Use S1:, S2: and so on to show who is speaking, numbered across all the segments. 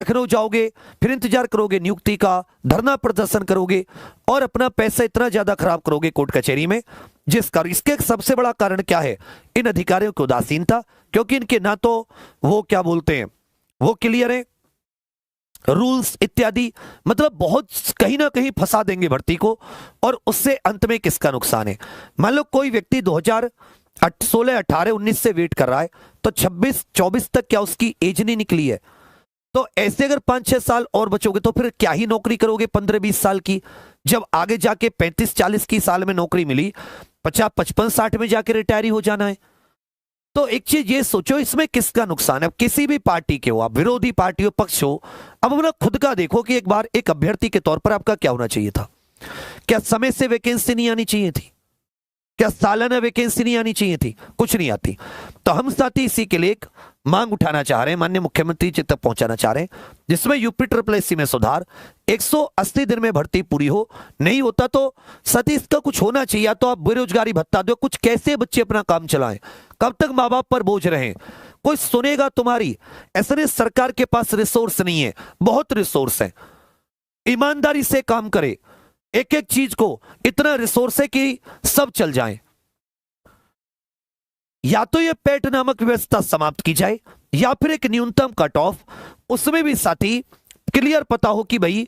S1: लखनऊ जाओगे, फिर इंतजार करोगे नियुक्ति का, धरना प्रदर्शन करोगे और अपना पैसा इतना ज्यादा खराब करोगे कोर्ट कचहरी में। इसके एक सबसे बड़ा कारण क्या है? इन अधिकारियों की उदासीनता, क्योंकि इनके ना तो वो क्या बोलते हैं वो क्लियर है रूल्स इत्यादि, मतलब बहुत कहीं ना कहीं फंसा देंगे भर्ती को, और उससे अंत में किसका नुकसान है? मान लो कोई व्यक्ति 2016, 18, 19 से वेट कर रहा है, तो 26, 24 तक क्या उसकी एज नहीं निकली है? तो ऐसे अगर 5-6 साल और बचोगे तो फिर क्या ही नौकरी करोगे 15-20 साल की, जब आगे जाके 35-40 की साल में नौकरी मिली, 50, 55, 60 में जाके रिटायरी हो जाना है। तो एक चीज ये सोचो, इसमें किसका नुकसान है? किसी भी पार्टी के हो आप, विरोधी पार्टी हो, पक्ष हो, अब अपना खुद का देखो कि एक बार एक अभ्यर्थी के तौर पर आपका क्या होना चाहिए था? क्या समय से वैकेंसी नहीं आनी चाहिए थी? क्या सालाना वैकेंसी नहीं आनी चाहिए थी? कुछ नहीं आती। तो हम साथी इसी के लिए एक मांग उठाना चाह रहे हैं, माननीय मुख्यमंत्री जी तक पहुंचाना चाह रहे हैं, जिसमें यूपी SSSC में सुधार, 180 दिन में भर्ती पूरी हो। नहीं होता तो साथी इसका कुछ होना चाहिए, या तो आप बेरोजगारी भत्ता दो, कुछ कैसे बच्चे अपना काम चलाएं, कब तक माँ बाप पर बोझ रहे? कोई सुनेगा तुम्हारी? ऐसा नहीं सरकार के पास रिसोर्स नहीं है, बहुत रिसोर्स है, ईमानदारी से काम करे, एक एक चीज को इतना रिसोर्स है कि सब चल जाए। या तो ये पेट नामक व्यवस्था समाप्त की जाए, या फिर एक न्यूनतम कट ऑफ, उसमें भी साथी क्लियर पता हो कि भाई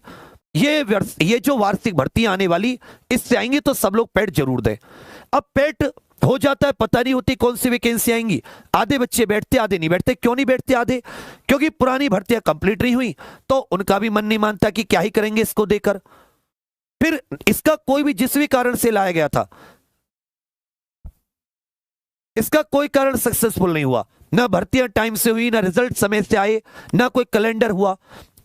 S1: ये जो वार्षिक भर्ती आने वाली, इससे आएंगी तो सब लोग पेट जरूर दें। अब पेट हो जाता है, पता नहीं होती कौन सी वैकेंसी आएंगी, आधे बच्चे बैठते आधे नहीं बैठते। क्यों नहीं बैठते आधे? क्योंकि पुरानी भर्तियां कंप्लीट नहीं हुई, तो उनका भी मन नहीं मानता कि क्या ही करेंगे इसको देकर। फिर इसका कोई भी जिस भी कारण से लाया गया था, इसका कोई कारण सक्सेसफुल नहीं हुआ, ना भर्तियां टाइम से हुई, ना रिजल्ट समय से आए, ना कोई कैलेंडर हुआ।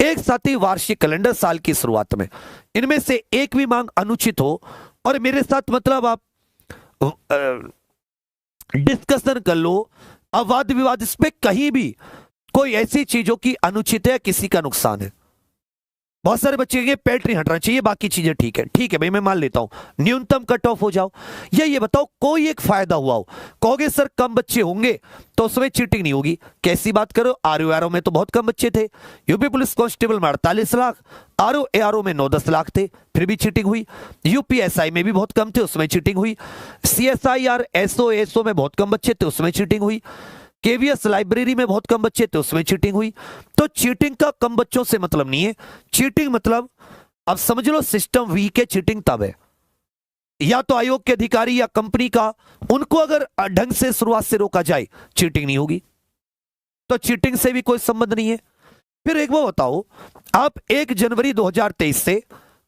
S1: एक साथी वार्षिक कैलेंडर साल की शुरुआत में, इनमें से एक भी मांग अनुचित हो, और मेरे साथ मतलब आप डिस्कशन कर लो, अवाद विवाद, इस पे कहीं भी कोई ऐसी चीजों की अनुचित है, किसी का नुकसान है। बहुत सारे बच्चे कहेंगे पेट नहीं हटना चाहिए, बाकी चीजें ठीक है, ठीक है भाई मैं मान लेता हूं, न्यूनतम कट ऑफ हो जाओ। ये बताओ कोई एक फायदा हुआ हो? कहोगे सर कम बच्चे होंगे तो उसमें चीटिंग नहीं होगी। कैसी बात करो, आरओ में तो बहुत कम बच्चे थे, यूपी पुलिस कांस्टेबल में 48 लाख, आरओ में 9-10 लाख थे, फिर भी चीटिंग हुई। यूपीएसआई में भी बहुत कम थे, उसमें चीटिंग हुई। सीएसआईआर एसओ में बहुत कम बच्चे थे, उसमें चीटिंग हुई। केवीएस लाइब्रेरी में बहुत कम बच्चे थे, उसमें चीटिंग हुई। तो चीटिंग का कम बच्चों से मतलब नहीं है, चीटिंग मतलब अब समझ लो सिस्टम वीक है, चीटिंग तब है। या तो आयोग के अधिकारी या कंपनी का, उनको अगर ढंग से शुरुआत से रोका जाए, चीटिंग नहीं होगी। तो चीटिंग से भी कोई संबंध नहीं है। फिर एक वो बताओ, आप 1 जनवरी 2023 से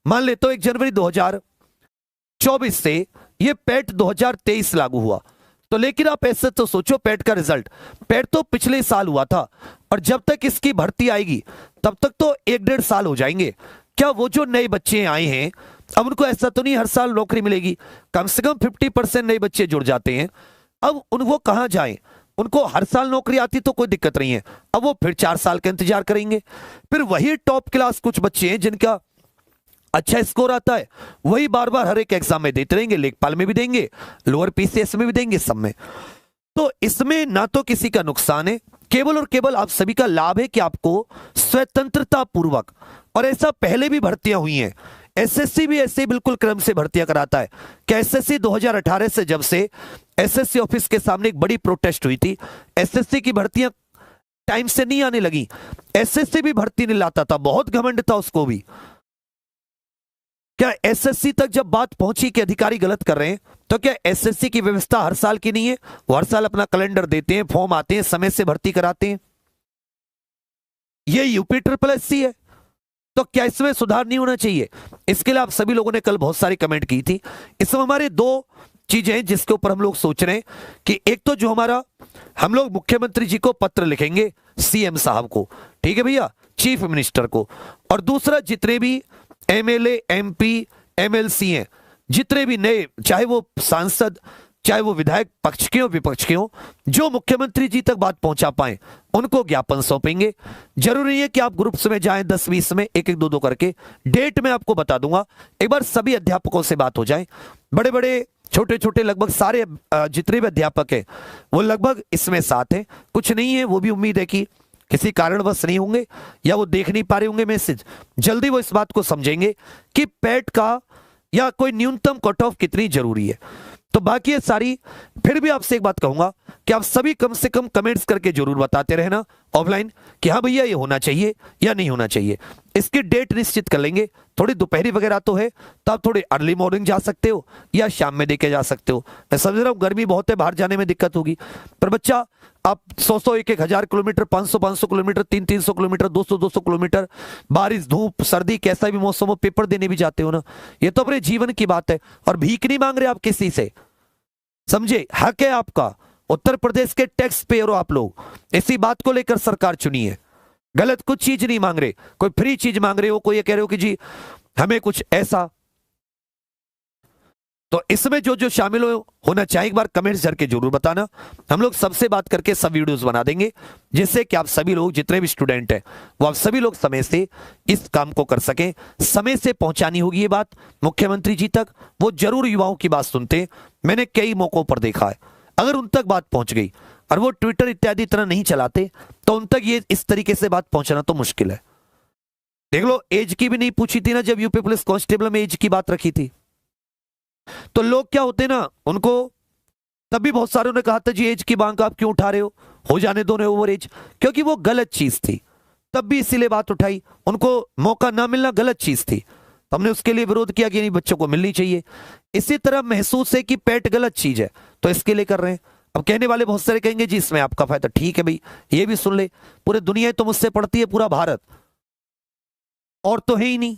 S1: मान लेते हो 1 जनवरी 2024 से ये पेट 2023 लागू हुआ, तो लेकिन आप ऐसे तो सोचो, पेट का रिजल्ट, पेट तो पिछले साल हुआ था, और जब तक इसकी भर्ती आएगी तब तक तो 1-1.5 साल हो जाएंगे। क्या वो जो नए बच्चे आए हैं, अब उनको ऐसा तो नहीं हर साल नौकरी मिलेगी, कम से कम 50% नए बच्चे जुड़ जाते हैं। अब उनको कहां जाएं? उनको हर साल नौकरी आती तो कोई दिक्कत नहीं है, अब वो फिर 4 साल का इंतजार करेंगे। फिर वही टॉप क्लास कुछ बच्चे हैं जिनका अच्छा स्कोर आता है, वही बार बार हर एक एग्जाम में देते रहेंगे, लेखपाल में भी देंगे, लोअर पीसीएस में भी देंगे, सब में। तो इसमें ना तो किसी का नुकसान है, केवल और केवल आप सभी का लाभ है कि आपको स्वतंत्रता पूर्वक, और ऐसा पहले भी भर्तियां हुई हैं, एसएससी भी ऐसे बिल्कुल क्रम से भर्तियां कराता है। क्या एसएससी 2018 से जब से एसएससी ऑफिस के सामने एक बड़ी प्रोटेस्ट हुई थी, एसएससी की भर्तियां टाइम से नहीं आने लगी, एसएससी भी भर्ती नहीं लाता था, बहुत घमंड था उसको भी। क्या एसएससी तक जब बात पहुंची कि अधिकारी गलत कर रहे हैं, तो क्या एसएससी की व्यवस्था हर साल की नहीं है? वो हर साल अपना कैलेंडर देते हैं, फॉर्म आते हैं, समय से भर्ती कराते हैं। ये यूपी SSSC है, तो क्या इसमें सुधार नहीं होना चाहिए? इसके लिए आप सभी लोगों ने कल बहुत सारी कमेंट की थी। इसमें हमारे 2 चीजें हैं जिसके ऊपर हम लोग सोच रहे हैं कि एक तो जो हमारा, हम लोग मुख्यमंत्री जी को पत्र लिखेंगे, सीएम साहब को, ठीक है भैया, चीफ मिनिस्टर को, और दूसरा जितने भी एमएलए, एमपी, एमएलसी हैं, जितने भी नए, चाहे वो सांसद, चाहे वो विधायक पक्ष के हो विपक्ष के हो, जो मुख्यमंत्री जी तक बात पहुंचा पाए, उनको ज्ञापन सौंपेंगे। जरूरी नहीं है कि आप ग्रुप्स में जाएं 10-20 में, 1-1, 2-2 करके। डेट मैं आपको बता दूंगा, एक बार सभी अध्यापकों से बात हो जाए, बड़े बड़े छोटे छोटे लगभग सारे जितने भी अध्यापक हैं वो लगभग इसमें साथ हैं, कुछ नहीं है वो भी उम्मीद है कि किसी कारणवश नहीं होंगे या वो देख नहीं पा रहे होंगे मैसेज, जल्दी वो इस बात को समझेंगे कि पैट का या कोई न्यूनतम कट ऑफ कितनी जरूरी है। तो बाकी ये सारी, फिर भी आपसे एक बात कहूंगा कि आप सभी कम से कम कमेंट्स करके जरूर बताते रहना ऑफलाइन कि हाँ भैया ये होना चाहिए या नहीं होना चाहिए। इसकी डेट निश्चित कर लेंगे, थोड़ी दोपहरी वगैरह तो है तो आप थोड़ी अर्ली मॉर्निंग जा सकते हो या शाम में देके जा सकते हो। मैं समझ रहा हूँ गर्मी बहुत है, बाहर जाने में दिक्कत होगी, पर बच्चा आप 100-100 1-1 हजार किलोमीटर, 500-500 किलोमीटर, 300-300 किलोमीटर, 200-200 किलोमीटर, बारिश धूप सर्दी कैसा भी मौसम हो पेपर देने भी जाते हो ना, ये तो अपने जीवन की बात है। और भीख नहीं मांग रहे आप किसी से, समझे, हक है आपका। उत्तर प्रदेश के टैक्स पेयर हो आप लोग, इसी बात को लेकर सरकार चुनी है। गलत कुछ चीज नहीं मांग रहे, कोई फ्री चीज मांग रहे हो, कोई ये कह रहे हो कि जी हमें कुछ ऐसा। तो इसमें जो जो शामिल होना चाहिए एक बार कमेंट्स करके जरूर बताना। हम लोग सबसे बात करके सब वीडियोस बना देंगे, जिससे कि आप सभी लोग जितने भी स्टूडेंट हैं वो आप सभी लोग समय से इस काम को कर सकें। समय से पहुंचानी होगी ये बात मुख्यमंत्री जी तक, वो जरूर युवाओं की बात सुनते हैं, मैंने कई मौकों पर देखा है। अगर उन तक बात पहुंच गई और वो ट्विटर इत्यादि तरह नहीं चलाते तो उन तक ये इस तरीके से बात पहुंचाना तो मुश्किल है। देख लो, एज की भी नहीं पूछी थी ना जब यूपी पुलिस कांस्टेबल में एज की बात रखी थी, तो लोग क्या होते ना, उनको तब भी बहुत सारों ने कहा था जी एज की मांग आप क्यों उठा रहे हो जाने दो ना ओवर एज, क्योंकि वो गलत चीज थी। तब भी इसीलिए बात उठाई, उनको मौका ना मिलना गलत चीज थी, तो हमने उसके लिए विरोध किया कि नहीं बच्चों को मिलनी चाहिए। इसी तरह महसूस है कि पेट गलत चीज है तो इसके लिए कर रहे हैं। अब कहने वाले बहुत सारे कहेंगे जी इसमें आपका फायदा, ठीक है भाई ये भी सुन ले, पूरे दुनिया तो मुझसे पढ़ती है, पूरा भारत, और तो है ही नहीं।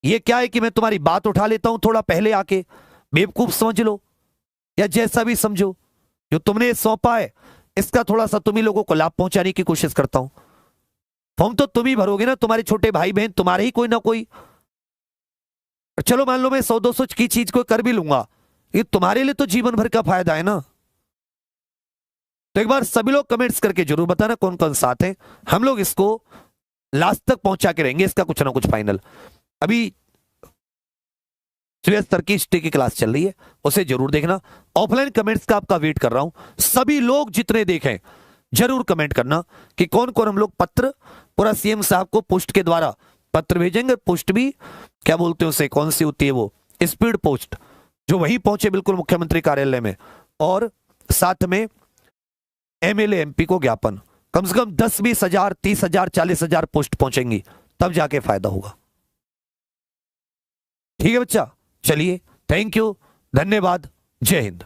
S1: ये क्या है कि मैं तुम्हारी बात उठा लेता हूं थोड़ा पहले आके, बेवकूफ समझ लो या जैसा भी समझो, जो तुमने सौंपा है इसका थोड़ा सा तुम ही लोगों को लाभ पहुंचाने की कोशिश करता हूं। फॉर्म तो तुम ही भरोगे ना, तुम्हारे छोटे भाई बहन, तुम्हारे ही कोई ना कोई। चलो मान लो मैं 100-200 की चीज को कर भी लूंगा, ये तुम्हारे लिए तो जीवन भर का फायदा है ना। तो एक बार सभी लोग कमेंट्स करके जरूर बताना कौन कौन साथ हैं, हम लोग इसको लास्ट तक पहुंचा के रहेंगे, इसका कुछ ना कुछ फाइनल। अभी स्तर की हिस्ट्री की क्लास चल रही है, उसे जरूर देखना। ऑफलाइन कमेंट्स का आपका वेट कर रहा हूं, सभी लोग जितने देखें जरूर कमेंट करना कि कौन कौन हम लोग पत्र पूरा सीएम साहब को पोस्ट के द्वारा पत्र भेजेंगे। पोस्ट भी क्या बोलते हैं उसे, कौन सी होती है वो, स्पीड पोस्ट, जो वहीं पहुंचे बिल्कुल मुख्यमंत्री कार्यालय में, और साथ में एमएलए एमपी को ज्ञापन, कम से कम 10-20 हजार, 30 हजार, 40 हजार पोस्ट पहुंचेंगी, तब जाके फायदा होगा। ठीक है बच्चा, चलिए, थैंक यू, धन्यवाद, जय हिंद।